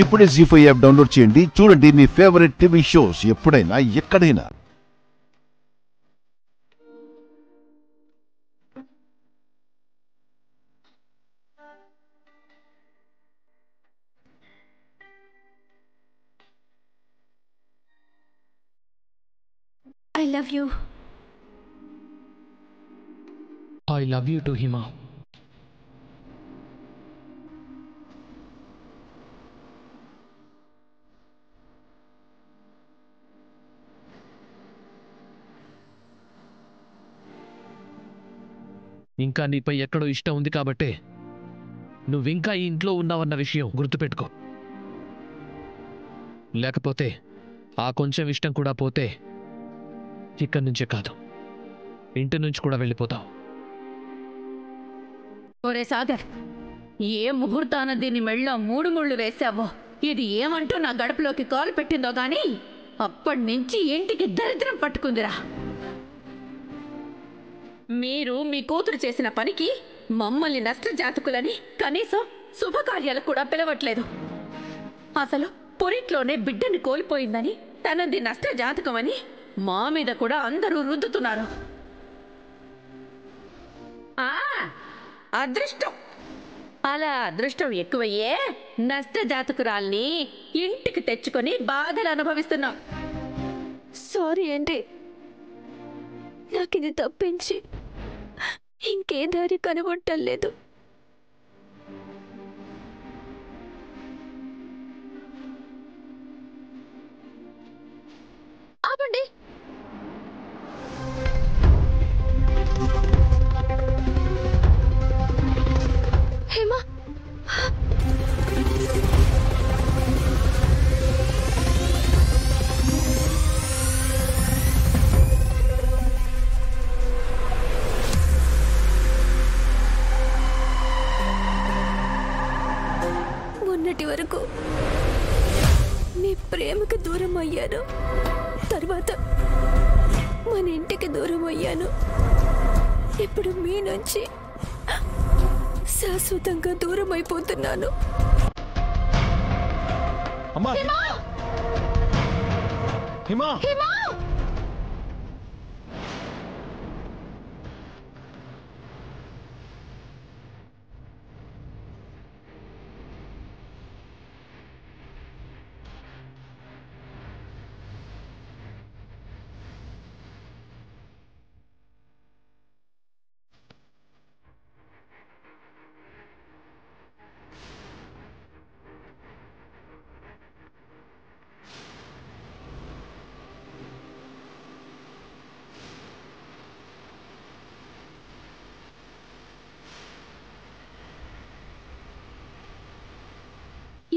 ఇప్పుడే జీ5 app download చేయండి. చూడండి మీ ఫేవరెట్ టీవీ షోస్ ఎప్పుడైనా ఎక్కడైనా. I love you. I love you too, Hima. ఇంకా నీపై ఎక్కడో ఇష్టం ఉంది కాబట్టే నువ్వింకా ఈ ఇంట్లో ఉన్నావన్న విషయం గుర్తుపెట్టుకో. లేకపోతే ఆ కొంచెం ఇష్టం కూడా పోతే ఇక్కడి నుంచే కాదు, ఇంటి నుంచి కూడా వెళ్ళిపోతావు. ఒరే సాగర్, ఏ ముహూర్తాన దీని మెళ్ళ 3 ముళ్ళు వేశావో, ఇది ఏమంటూ నా గడపలోకి కాలు పెట్టిందో గాని అప్పటి నుంచి ఇంటికి దరిద్రం పట్టుకుందిరా. మీరు మీ కూతురు చేసిన పనికి మమ్మల్ని నష్టజాతకులని కనీసం శుభకార్యాలకు కూడా పిలవట్లేదు. అసలు పొరిట్లోనే బిడ్డని కోల్పోయిందని తనది నష్టజాతకమని మా మీద కూడా అందరూ రుద్దుతున్నారు. అదృష్టం, అలా అదృష్టం ఎక్కువయ్యే నష్టజాతకురాల్ని ఇంటికి తెచ్చుకొని బాధలు అనుభవిస్తున్నాం. సారీ అండి, నాకు ఇది తప్పించి ఇంకే దారి కనబడటం లేదు. ఆపండి. హేమా, మొన్నటి వరకు మీ ప్రేమకు దూరం అయ్యాను, తర్వాత మన ఇంటికి దూరం అయ్యాను. ఇప్పుడు మీ నుంచి శాశ్వతంగా దూరం అయిపోతున్నాను.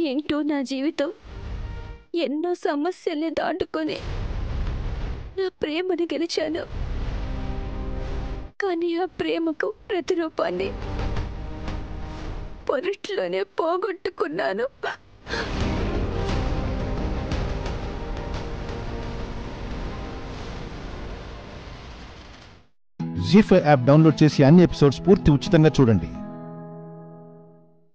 ఏంటో నా జీవితం ఎన్నో సమస్యల్ని దాటుకొని నా ప్రేమని గెలిచాను. కానీ ఆ ప్రేమకు ప్రతిరూపాన్ని పొరట్లోనే పోగొట్టుకున్నాను. జీ5 యాప్ డౌన్లోడ్ చేసి అన్ని ఎపిసోడ్స్ పూర్తి ఉచితంగా చూడండి.